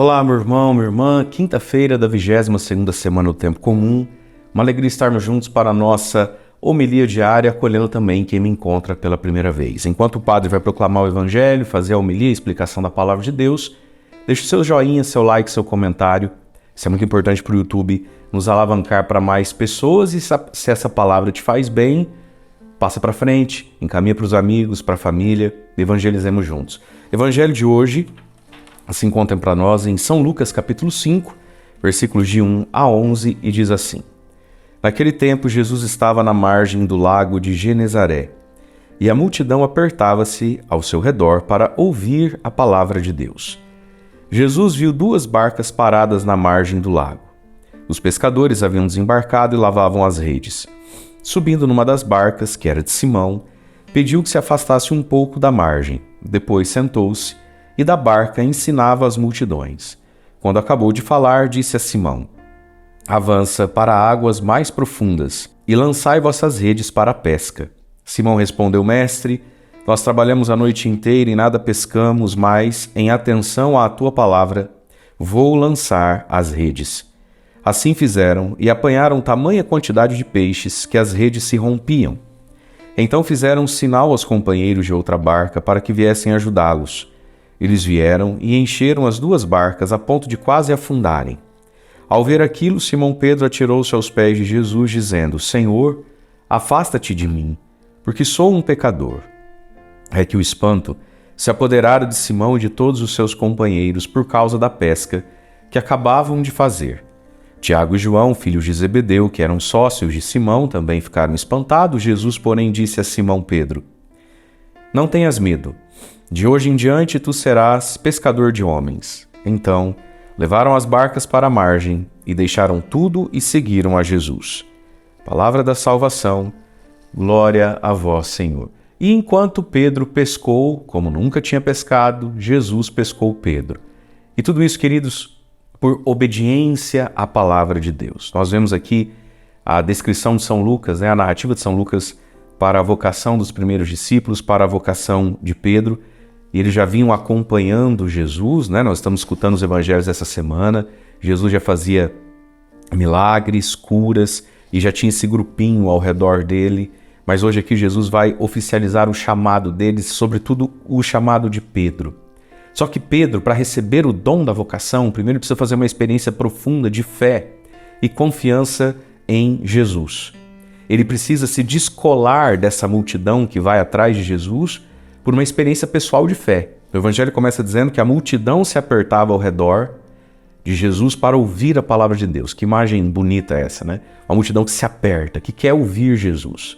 Olá, meu irmão, minha irmã. Quinta-feira da 22ª semana do Tempo Comum. Uma alegria estarmos juntos para a nossa homilia diária, acolhendo também quem me encontra pela primeira vez. Enquanto o padre vai proclamar o Evangelho, fazer a homilia, a explicação da Palavra de Deus, deixe o seu joinha, seu like, seu comentário. Isso é muito importante para o YouTube nos alavancar para mais pessoas e se essa palavra te faz bem, passa para frente, encaminha para os amigos, para a família, evangelizemos juntos. Evangelho de hoje se encontra para nós em São Lucas capítulo 5, versículos de 1 a 11 e diz assim: Naquele tempo Jesus estava na margem do lago de Genezaré e a multidão apertava-se ao seu redor para ouvir a palavra de Deus. Jesus viu 2 barcas paradas na margem do lago. Os pescadores haviam desembarcado e lavavam as redes. Subindo numa das barcas, que era de Simão, pediu que se afastasse um pouco da margem. Depois sentou-se e da barca ensinava as multidões. Quando acabou de falar, disse a Simão: Avança para águas mais profundas e lançai vossas redes para a pesca. Simão respondeu: Mestre, nós trabalhamos a noite inteira e nada pescamos, mas, em atenção à tua palavra, vou lançar as redes. Assim fizeram e apanharam tamanha quantidade de peixes que as redes se rompiam. Então fizeram um sinal aos companheiros de outra barca para que viessem ajudá-los. Eles vieram e encheram as 2 barcas a ponto de quase afundarem. Ao ver aquilo, Simão Pedro atirou-se aos pés de Jesus, dizendo: Senhor, afasta-te de mim, porque sou um pecador. É que o espanto se apoderara de Simão e de todos os seus companheiros por causa da pesca que acabavam de fazer. Tiago e João, filhos de Zebedeu, que eram sócios de Simão, também ficaram espantados. Jesus, porém, disse a Simão Pedro: Não tenhas medo. De hoje em diante tu serás pescador de homens. Então, levaram as barcas para a margem e deixaram tudo e seguiram a Jesus. Palavra da salvação, glória a vós, Senhor. E enquanto Pedro pescou, como nunca tinha pescado, Jesus pescou Pedro. E tudo isso, queridos, por obediência à palavra de Deus. Nós vemos aqui a descrição de São Lucas, a narrativa de São Lucas para a vocação dos primeiros discípulos, para a vocação de Pedro. E eles já vinham acompanhando Jesus, né? Nós estamos escutando os evangelhos essa semana. Jesus já fazia milagres, curas, e já tinha esse grupinho ao redor dele. Mas hoje aqui Jesus vai oficializar o chamado deles, sobretudo o chamado de Pedro. Só que Pedro, para receber o dom da vocação, primeiro precisa fazer uma experiência profunda de fé e confiança em Jesus. Ele precisa se descolar dessa multidão que vai atrás de Jesus por uma experiência pessoal de fé. O Evangelho começa dizendo que a multidão se apertava ao redor de Jesus para ouvir a palavra de Deus. Que imagem bonita é essa, né? Uma multidão que se aperta, que quer ouvir Jesus.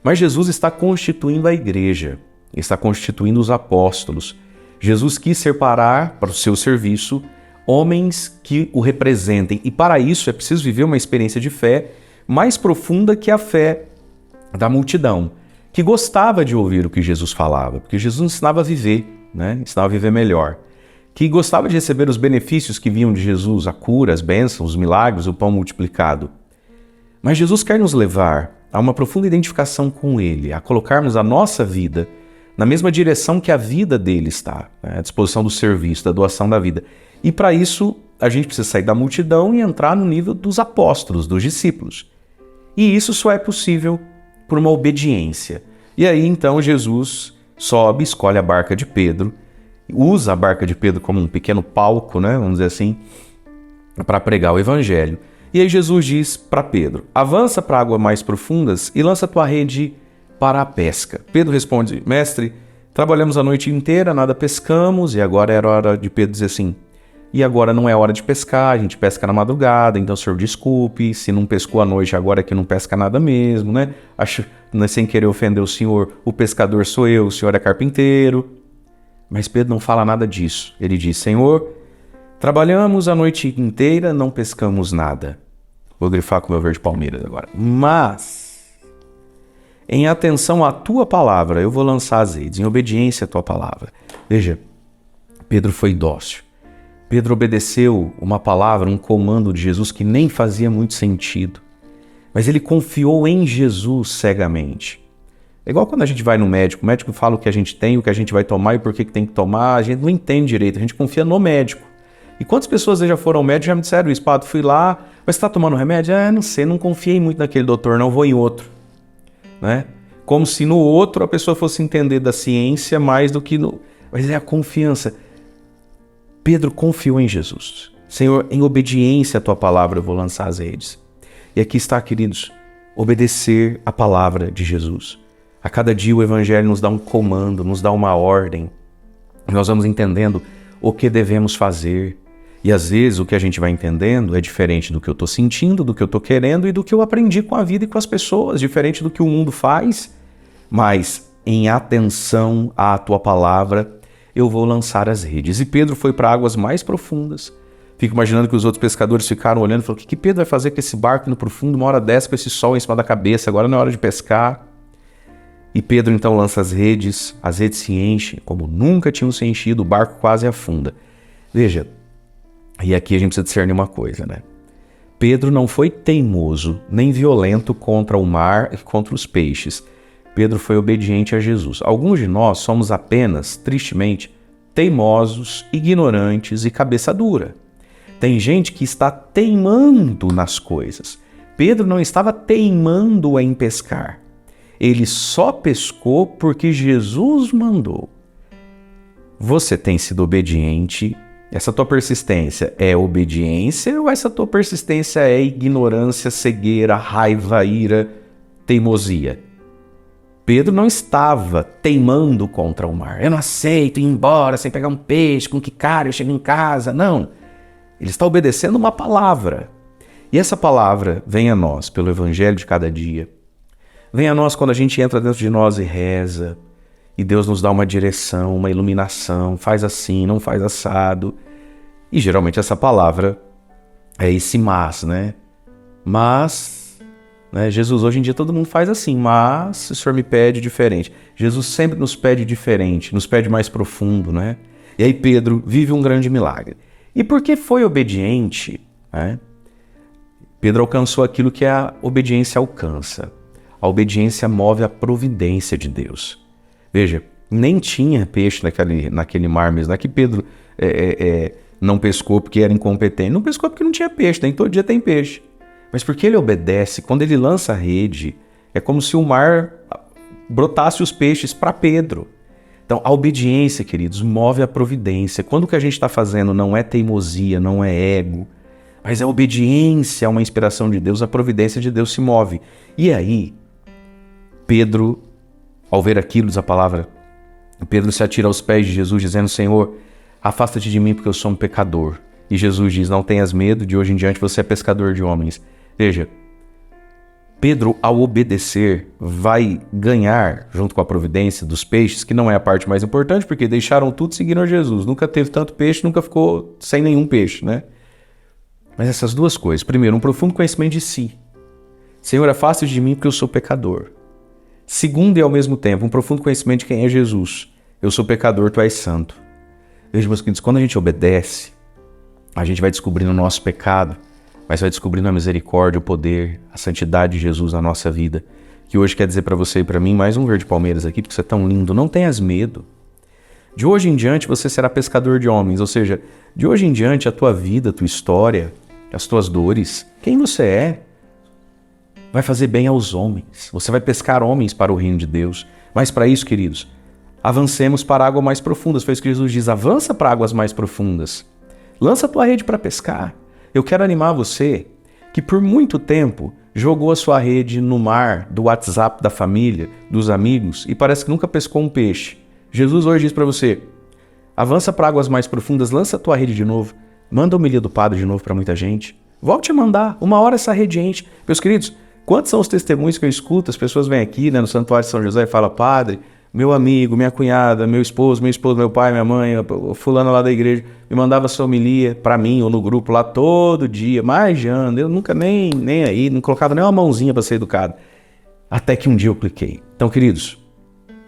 Mas Jesus está constituindo a igreja, está constituindo os apóstolos. Jesus quis separar para o seu serviço homens que o representem. E para isso é preciso viver uma experiência de fé mais profunda que a fé da multidão, que gostava de ouvir o que Jesus falava, porque Jesus ensinava a viver, né? Ensinava a viver melhor. Que gostava de receber os benefícios que vinham de Jesus, a cura, as bênçãos, os milagres, o pão multiplicado. Mas Jesus quer nos levar a uma profunda identificação com Ele, a colocarmos a nossa vida na mesma direção que a vida dele está, né? À disposição do serviço, da doação da vida. E para isso, a gente precisa sair da multidão e entrar no nível dos apóstolos, dos discípulos. E isso só é possível por uma obediência. E aí então Jesus sobe, escolhe a barca de Pedro, usa a barca de Pedro como um pequeno palco, né, vamos dizer assim, para pregar o evangelho. E aí Jesus diz para Pedro: avança para águas mais profundas e lança tua rede para a pesca. Pedro responde: Mestre, trabalhamos a noite inteira, nada pescamos. E agora era hora de Pedro dizer assim: e agora não é hora de pescar, a gente pesca na madrugada, então, senhor, desculpe, se não pescou à noite, agora é que não pesca nada mesmo, né? Acho, sem querer ofender o senhor, o pescador sou eu, o senhor é carpinteiro. Mas Pedro não fala nada disso. Ele diz: Senhor, trabalhamos a noite inteira, não pescamos nada. Vou grifar com o meu verde palmeiras agora. Mas, em atenção à tua palavra, eu vou lançar as redes, em obediência à tua palavra. Veja, Pedro foi dócil. Pedro obedeceu uma palavra, um comando de Jesus que nem fazia muito sentido. Mas ele confiou em Jesus cegamente. É igual quando a gente vai no médico, o médico fala o que a gente tem, o que a gente vai tomar e por que tem que tomar, a gente não entende direito, a gente confia no médico. E quantas pessoas já foram ao médico e já me disseram isso? Padre, fui lá, mas você está tomando remédio? Não sei, não confiei muito naquele doutor, não vou em outro. Né? Como se no outro a pessoa fosse entender da ciência mais do que no... Mas é a confiança. Pedro confiou em Jesus. Senhor, em obediência à tua palavra eu vou lançar as redes. E aqui está, queridos, obedecer a palavra de Jesus. A cada dia o Evangelho nos dá um comando, nos dá uma ordem. Nós vamos entendendo o que devemos fazer. E às vezes o que a gente vai entendendo é diferente do que eu estou sentindo, do que eu estou querendo e do que eu aprendi com a vida e com as pessoas, diferente do que o mundo faz. Mas em atenção à tua palavra, eu vou lançar as redes. E Pedro foi para águas mais profundas. Fico imaginando que os outros pescadores ficaram olhando e falaram, o que Pedro vai fazer com esse barco no profundo, uma hora dessa com esse sol em cima da cabeça, agora não é hora de pescar. E Pedro então lança as redes se enchem, como nunca tinham se enchido, o barco quase afunda. Veja, e aqui a gente precisa discernir uma coisa, né? Pedro não foi teimoso, nem violento contra o mar e contra os peixes. Pedro foi obediente a Jesus. Alguns de nós somos apenas, tristemente, teimosos, ignorantes e cabeça dura. Tem gente que está teimando nas coisas. Pedro não estava teimando em pescar. Ele só pescou porque Jesus mandou. Você tem sido obediente? Essa tua persistência é obediência ou essa tua persistência é ignorância, cegueira, raiva, ira, teimosia? Pedro não estava teimando contra o mar. Eu não aceito ir embora sem pegar um peixe, com que cara eu chego em casa. Não. Ele está obedecendo uma palavra. E essa palavra vem a nós pelo Evangelho de cada dia. Vem a nós quando a gente entra dentro de nós e reza. E Deus nos dá uma direção, uma iluminação. Faz assim, não faz assado. E geralmente essa palavra é esse mas, né? Mas, né? Jesus, hoje em dia todo mundo faz assim. Mas o Senhor me pede diferente. Jesus sempre nos pede diferente, nos pede mais profundo, né? E aí Pedro vive um grande milagre. E porque foi obediente, né? Pedro alcançou aquilo que a obediência alcança. A obediência move a providência de Deus. Veja, nem tinha peixe naquele mar mesmo. Não é que Pedro não pescou porque era incompetente. Não pescou porque não tinha peixe, nem todo dia tem peixe. Mas porque ele obedece, quando ele lança a rede, é como se o mar brotasse os peixes para Pedro. Então, a obediência, queridos, move a providência. Quando o que a gente está fazendo não é teimosia, não é ego, mas é obediência a uma inspiração de Deus, a providência de Deus se move. E aí, Pedro, ao ver aquilo, diz a palavra, Pedro se atira aos pés de Jesus, dizendo, Senhor, afasta-te de mim porque eu sou um pecador. E Jesus diz, não tenhas medo, de hoje em diante você é pescador de homens. Veja, Pedro, ao obedecer, vai ganhar, junto com a providência dos peixes, que não é a parte mais importante, porque deixaram tudo e seguiram a Jesus. Nunca teve tanto peixe, nunca ficou sem nenhum peixe, né? Mas essas duas coisas. Primeiro, um profundo conhecimento de si. Senhor, afasta-te de mim porque eu sou pecador. Segundo, e ao mesmo tempo, um profundo conhecimento de quem é Jesus. Eu sou pecador, tu és santo. Veja, meus queridos, quando a gente obedece, a gente vai descobrindo o nosso pecado, mas vai descobrindo a misericórdia, o poder, a santidade de Jesus na nossa vida, que hoje quer dizer para você e para mim, mais um Verde Palmeiras aqui, porque você é tão lindo, não tenhas medo. De hoje em diante você será pescador de homens, ou seja, de hoje em diante a tua vida, a tua história, as tuas dores, quem você é, vai fazer bem aos homens. Você vai pescar homens para o reino de Deus. Mas para isso, queridos, avancemos para águas mais profundas. Foi isso que Jesus diz, avança para águas mais profundas. Lança a tua rede para pescar. Eu quero animar você que por muito tempo jogou a sua rede no mar do WhatsApp da família, dos amigos, e parece que nunca pescou um peixe. Jesus hoje diz para você, avança para águas mais profundas, lança a tua rede de novo, manda a homilia do padre de novo para muita gente. Volte a mandar, uma hora essa rede enche. Meus queridos, quantos são os testemunhos que eu escuto? As pessoas vêm aqui, né, no Santuário de São José e falam, padre, meu amigo, minha cunhada, meu esposo, meu pai, minha mãe, fulano lá da igreja, me mandava sua homilia para mim ou no grupo lá todo dia, mais de ano, eu nunca nem aí, não colocava nem uma mãozinha para ser educado. Até que um dia eu cliquei. Então, queridos,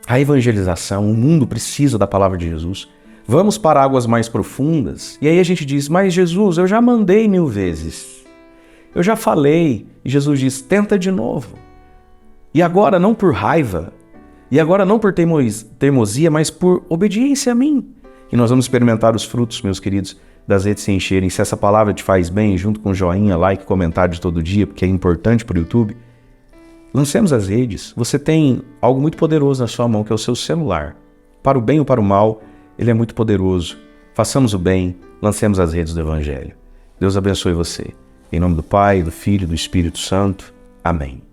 a evangelização, o mundo precisa da palavra de Jesus. Vamos para águas mais profundas. E aí a gente diz, mas Jesus, eu já mandei 1000 vezes. Eu já falei. E Jesus diz, tenta de novo. E agora não por raiva, e agora não por teimosia, mas por obediência a mim. E nós vamos experimentar os frutos, meus queridos, das redes se encherem, se essa palavra te faz bem, junto com joinha, like, comentário de todo dia, porque é importante para o YouTube, lancemos as redes. Você tem algo muito poderoso na sua mão, que é o seu celular. Para o bem ou para o mal, ele é muito poderoso. Façamos o bem, lancemos as redes do Evangelho. Deus abençoe você. Em nome do Pai, do Filho e do Espírito Santo. Amém.